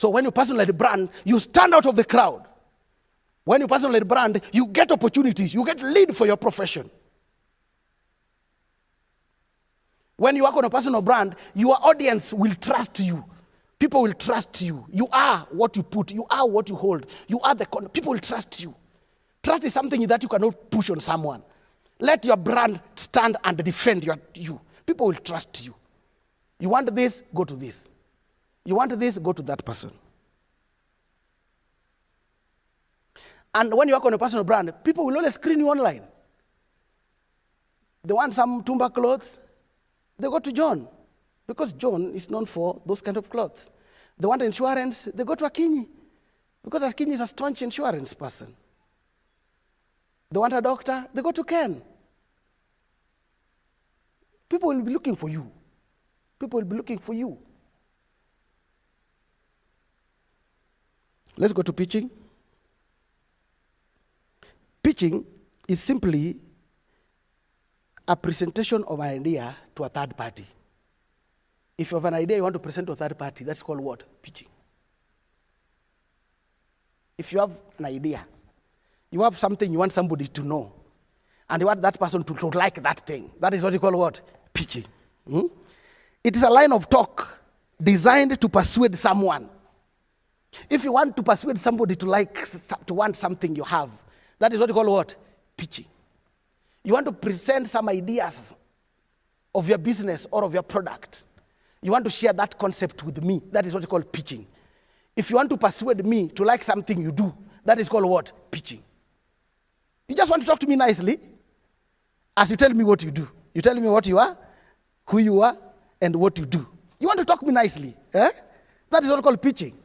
So when you personalize the brand, you stand out of the crowd. When you personalize the brand, you get opportunities. You get lead for your profession. When you work on a personal brand, your audience will trust you. People will trust you. You are what you put. You are what you hold. You are the people will trust you. Trust is something that you cannot push on someone. Let your brand stand and defend you. People will trust you. You want this, go to this. You want this, go to that person. And when you work on a personal brand, people will always screen you online. They want some Tumba clothes, they go to John, because John is known for those kind of clothes. They want insurance, they go to Akinyi, because Akinyi is a staunch insurance person. They want a doctor, they go to Ken. People will be looking for you. People will be looking for you. Let's go to pitching. Pitching is simply a presentation of an idea to a third party. If you have an idea you want to present to a third party, that's called what? Pitching. If you have an idea, you have something you want somebody to know, and you want that person to like that thing, that is what you call what? Pitching. It is a line of talk designed to persuade someone. If you want to persuade somebody to want something you have, that is what you call what? Pitching. You want to present some ideas of your business or of your product. You want to share that concept with me. That is what you call pitching. If you want to persuade me to like something you do, that is called what? Pitching. You just want to talk to me nicely as you tell me what you do. You tell me what you are, who you are, and what you do. You want to talk to me nicely. Eh? That is what you call pitching.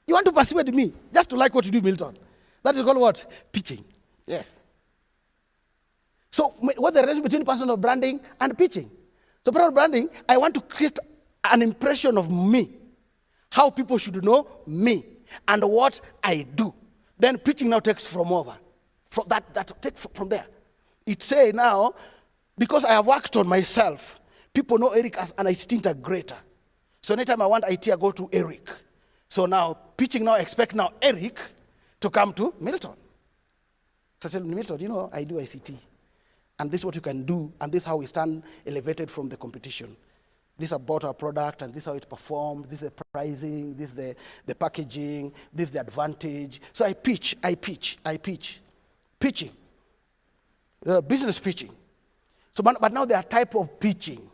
You want to persuade me just to like what you do, Milton. That is called what? Pitching. Yes. So what's the relation between personal branding and pitching? So personal branding, I want to create an impression of me, how people should know me, and what I do. Then pitching now takes from over. From that take from there. It say now, because I have worked on myself, people know Eric as an IT integrator. So anytime I want IT, I go to Eric. So now pitching now expect now Eric to come to Milton. So I tell Milton, you know, I do ICT. And this is what you can do, and this is how we stand elevated from the competition. This is about our product, and this is how it performs, this is the pricing, this is the packaging, this is the advantage. So I pitch. Pitching. Business pitching. So, but now there are type of pitching.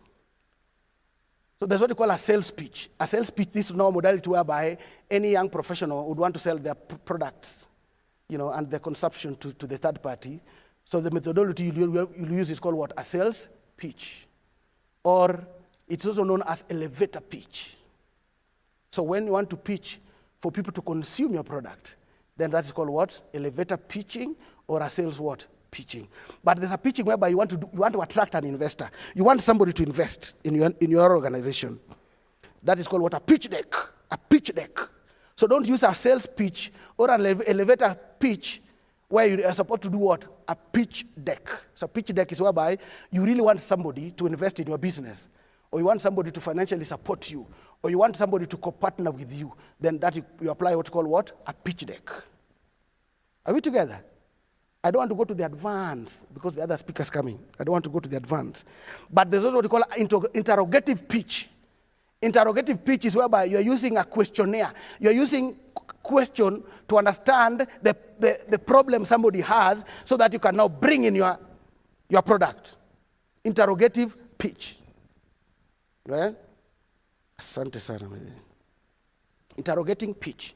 So there's what you call a sales pitch. A sales pitch, this is now a modality whereby any young professional would want to sell their products, you know, and their consumption to the third party. So the methodology you'll use is called what? A sales pitch. Or it's also known as elevator pitch. So when you want to pitch for people to consume your product, then that is called what? Elevator pitching, or a sales what? Pitching. But there's a pitching whereby you want to attract an investor. You want somebody to invest in your organization. That is called what? A pitch deck. A pitch deck. So don't use a sales pitch or an elevator pitch where you are supposed to do what? A pitch deck. So pitch deck is whereby you really want somebody to invest in your business, or you want somebody to financially support you, or you want somebody to co-partner with you. Then that you apply what's called what? A pitch deck. Are we together? I don't want to go to the advance because the other speaker's coming. I don't want to go to the advance. But there's also what we call interrogative pitch. Interrogative pitch is whereby you're using a questionnaire. You're using question to understand the problem somebody has so that you can now bring in your product. Interrogative pitch. Right? Asante sana. Interrogating pitch.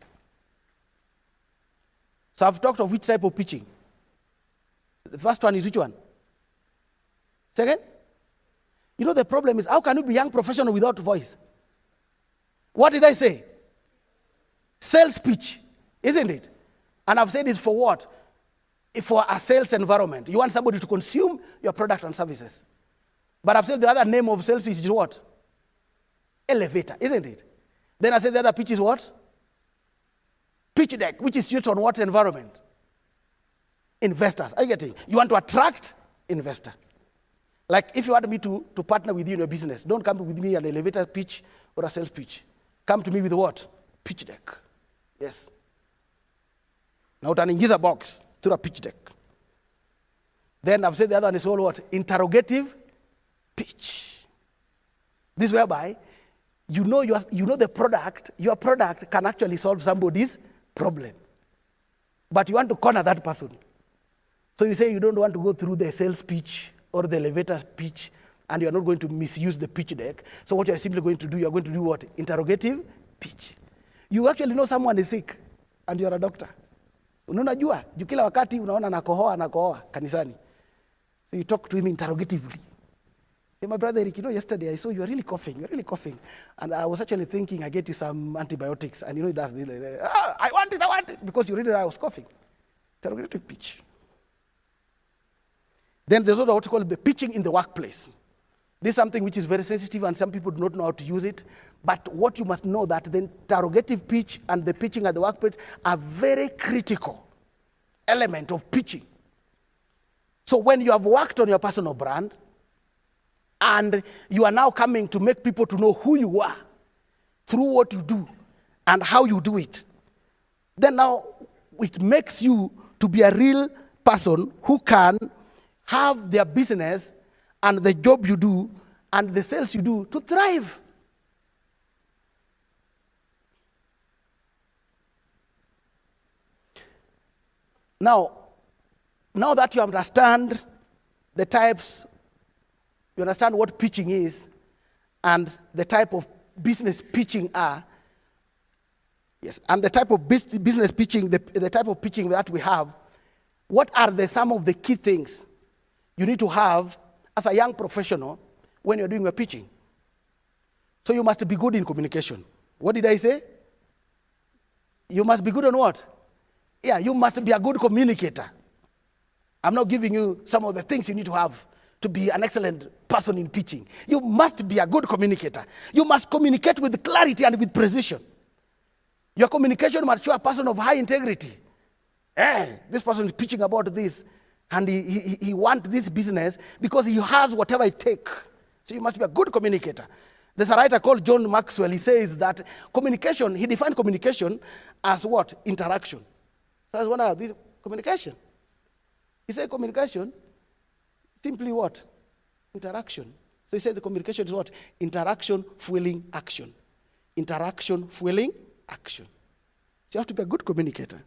So I've talked of which type of pitching. The first one is which one? Second? You know the problem is, how can you be a young professional without voice? What did I say? Sales pitch, isn't it? And I've said it's for what? For a sales environment. You want somebody to consume your product and services. But I've said the other name of sales pitch is what? Elevator, isn't it? Then I said the other pitch is what? Pitch deck, which is used on what environment? Investors. Are you getting? You want to attract investor. Like if you want me to partner with you in your business, don't come with me an elevator pitch or a sales pitch. Come to me with what? pitch deck. Yes. Now utaningiza box through a pitch deck. Then I've said the other one is all what? Interrogative pitch. This whereby you know the product, your product can actually solve somebody's problem. But you want to corner that person. So you say you don't want to go through the sales pitch or the elevator pitch, and you're not going to misuse the pitch deck. So what you're simply going to do, you're going to do what? Interrogative pitch. You actually know someone is sick, and you're a doctor. Unajua, juu kila wakati unaona anakohoa kanisani. So you talk to him interrogatively. Hey, my brother Eric, yesterday I saw you are really coughing. And I was actually thinking I get you some antibiotics. And he does this. I want it. Because you really know I was coughing. Interrogative pitch. Then there's also what you call the pitching in the workplace. This is something which is very sensitive and some people do not know how to use it. But what you must know that the interrogative pitch and the pitching at the workplace are very critical element of pitching. So when you have worked on your personal brand, and you are now coming to make people to know who you are through what you do and how you do it, then now it makes you to be a real person who can have their business and the job you do and the sales you do to thrive. Now that you understand the types, you understand what pitching is and the type of business pitching are, yes, and the type of business pitching, the type of pitching that we have, what are some of the key things you need to have as a young professional when you're doing your pitching? So you must be good in communication. What did I say? You must be good on what? Yeah, you must be a good communicator. I'm not giving you some of the things you need to have to be an excellent person in pitching. You must be a good communicator. You must communicate with clarity and with precision. Your communication must show a person of high integrity. This person is pitching about this, and he wants this business because he has whatever it takes. So you must be a good communicator. There's a writer called John Maxwell. He says that communication, he defined communication as what? Interaction. So that's one of these communication. He said communication, simply what? Interaction. So he said the communication is what? Interaction fueling action. Interaction fueling action. So you have to be a good communicator.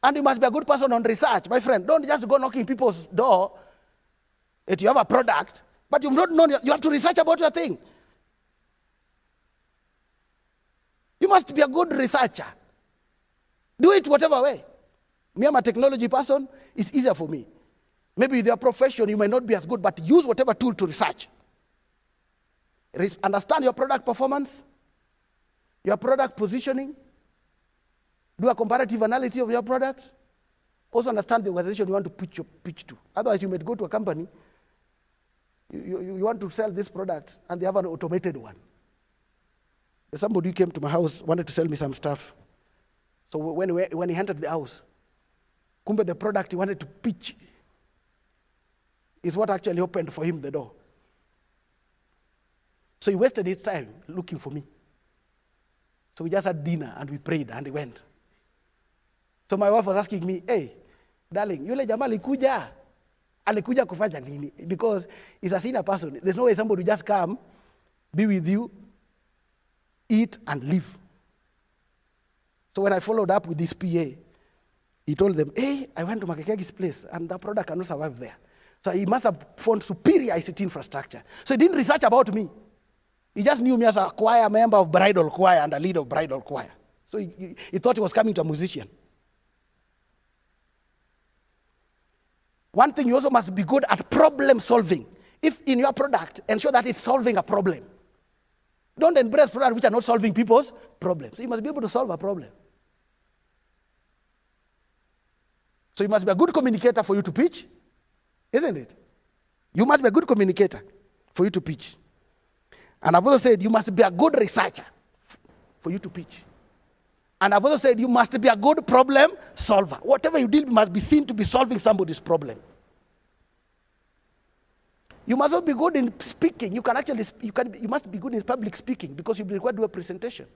And you must be a good person on research. My friend, don't just go knocking people's door if you have a product, but you've not known, you have to research about your thing. You must be a good researcher. Do it whatever way. Me, I'm a technology person, it's easier for me. Maybe with your profession, you may not be as good, but use whatever tool to research. Understand your product performance, your product positioning, do a comparative analysis of your product. Also understand the organization you want to pitch to. Otherwise, you may go to a company, you want to sell this product, and they have an automated one. Somebody came to my house, wanted to sell me some stuff. So when he entered the house, kumbe the product he wanted to pitch is what actually opened for him the door. So he wasted his time looking for me. So we just had dinner and we prayed and he went. So my wife was asking me, hey, darling, yule jamaa alikuja kufanya nini? Because he's a senior person. There's no way somebody will just come, be with you, eat and leave. So when I followed up with this PA, he told them, hey, I went to Macakiage's place and the product cannot survive there. So he must have found superior ICT infrastructure. So he didn't research about me. He just knew me as a choir member of bridal choir and a leader of bridal choir. So he thought he was coming to a musician. One thing, you also must be good at problem solving. If in your product, ensure that it's solving a problem. Don't embrace products which are not solving people's problems. So you must be able to solve a problem. So you must be a good communicator for you to pitch, isn't it? You must be a good communicator for you to pitch. And I've also said you must be a good researcher for you to pitch. And I've also said you must be a good problem solver. Whatever you deal must be seen to be solving somebody's problem. You must also be good in speaking. You must be good in public speaking because you'll be required to do a presentation.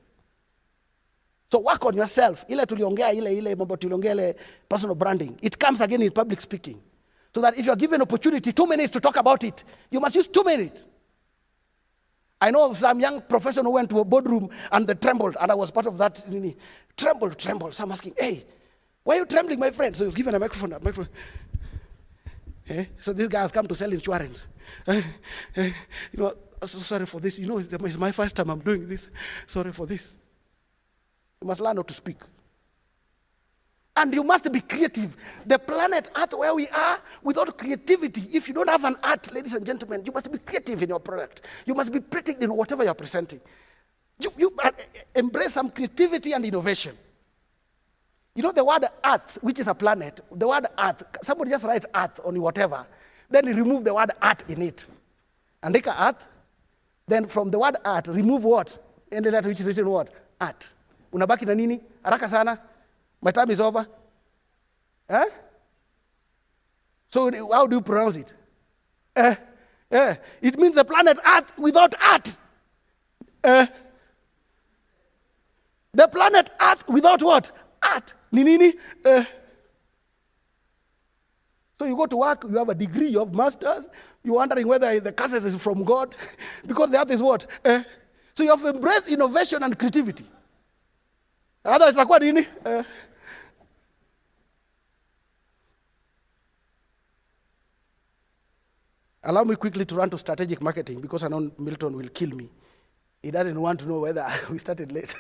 So work on yourself. Ile tuliongea, ile mambo tuliongea, ile personal branding. It comes again in public speaking. So that if you're given opportunity, 2 minutes to talk about it, you must use 2 minutes. I know some young professional who went to a boardroom and they trembled, and I was part of that. Tremble. So I'm asking, hey, why are you trembling, my friend? So he was given a microphone. So this guy has come to sell insurance. Sorry for this. It's my first time I'm doing this. Sorry for this. You must learn how to speak. And you must be creative. The planet Earth where we are, without creativity, if you don't have an art, ladies and gentlemen, you must be creative in your product. You must be creative in whatever you're presenting. You embrace some creativity and innovation. You know the word Earth, which is a planet, the word Earth, somebody just write Earth on whatever, then you remove the word Earth in it. And take a Earth, then from the word Earth, remove what? And the letter which is written what? Earth. Unabaki na nini? Haraka sana. My time is over. So how do you pronounce it? It means the planet Earth without Earth. The planet Earth without what? Earth. Nini? So you go to work, you have a degree, you have masters, you're wondering whether the curse is from God, because the earth is what? So you have embraced innovation and creativity. Otherwise, like what? Nini? Allow me quickly to run to strategic marketing, because I know Milton will kill me. He doesn't want to know whether we started late.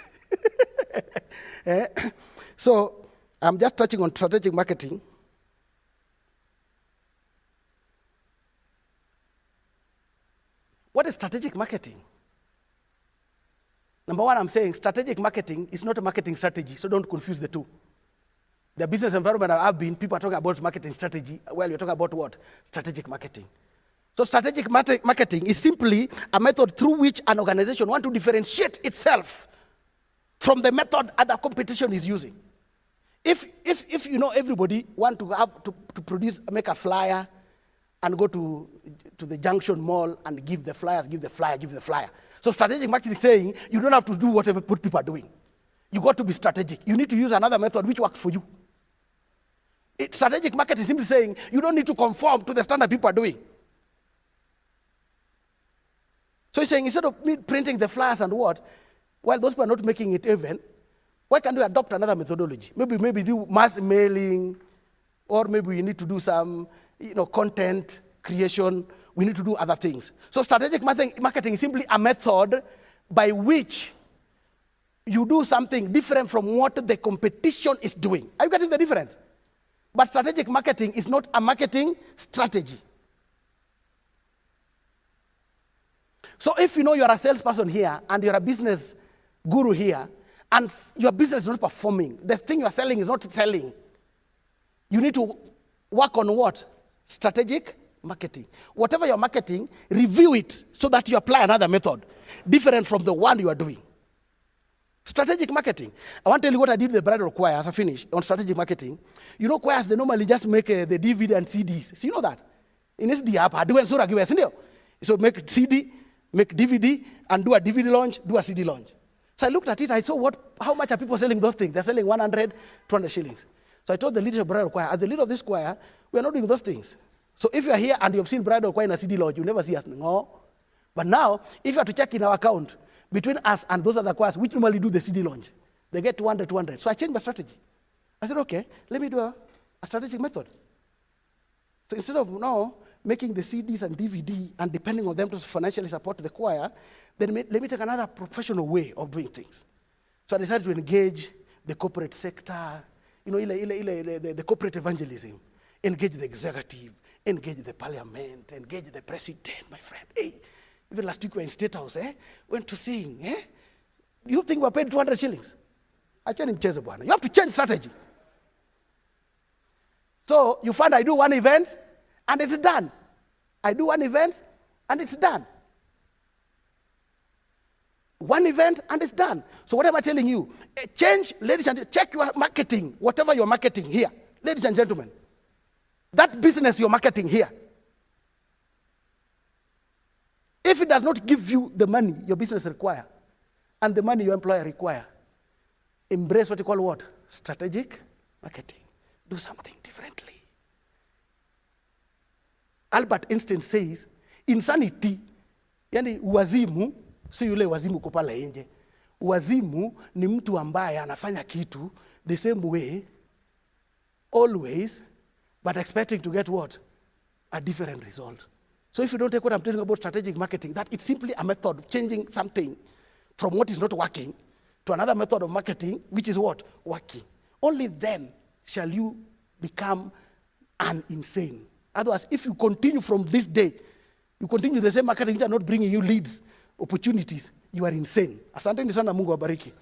So I'm just touching on strategic marketing. What is strategic marketing? Number one, I'm saying strategic marketing is not a marketing strategy, so don't confuse the two. The business environment I've been, people are talking about marketing strategy. Well, you're talking about what? Strategic marketing. So strategic marketing is simply a method through which an organization wants to differentiate itself from the method other competition is using. If everybody want to have to produce, make a flyer and go to the Junction Mall and give the flyer. So strategic marketing is saying you don't have to do whatever people are doing. You got to be strategic. You need to use another method which works for you. Strategic marketing is simply saying you don't need to conform to the standard people are doing. So he's saying instead of me printing the flyers and what, while those people are not making it even, why can't we adopt another methodology? Maybe do mass mailing, or maybe we need to do some content creation. We need to do other things. So strategic marketing is simply a method by which you do something different from what the competition is doing. Are you getting the difference? But strategic marketing is not a marketing strategy. So if you're a salesperson here and you're a business guru here and your business is not performing, the thing you're selling is not selling, you need to work on what? Strategic marketing. Whatever you're marketing, review it so that you apply another method different from the one you are doing. Strategic marketing. I want to tell you what I did with the bridal choir as I finish on strategic marketing. Choirs, they normally just make the DVD and CDs. So you know that? In SD app, I do and so make CD, make DVD, and do a DVD launch, do a CD launch. So I looked at it, I saw how much are people selling those things. They're selling 100, 200 shillings. So I told the leadership of bridal choir, as the leader of this choir, we are not doing those things. So if you are here and you have seen bridal choir in a CD launch, you never see us. No. But now, if you have to check in our account, between us and those other choirs, which normally do the CD launch, they get 200. So I changed my strategy. I said, okay, let me do a strategic method. So instead of making the CDs and DVD and depending on them to financially support the choir, then let me take another professional way of doing things. So I decided to engage the corporate sector, the corporate evangelism, engage the executive, engage the parliament, engage the president, my friend. Hey, even last week we were in State House, went to sing. You think we're paid 200 shillings? I tell him, you have to change strategy. So you find I do one event, and it's done. I do one event, and it's done. One event, and it's done. So what am I telling you? Change, ladies and gentlemen, check your marketing, whatever you're marketing here. Ladies and gentlemen, that business you're marketing here, if it does not give you the money your business require, and the money your employer require, embrace what you call what? Strategic marketing. Do something differently. Albert Einstein says, insanity, yani uwazimu, si yule wazimu kupala nje. Uwazimu ni mtu ambaye anafanya kitu the same way, always, but expecting to get what? A different result. So if you don't take what I'm telling about strategic marketing, that it's simply a method of changing something from what is not working to another method of marketing, which is what? Working. Only then shall you become an insane. Otherwise, if you continue from this day, you continue the same marketing which are not bringing you leads, opportunities, you are insane. Asanteni sana, Mungu awabariki.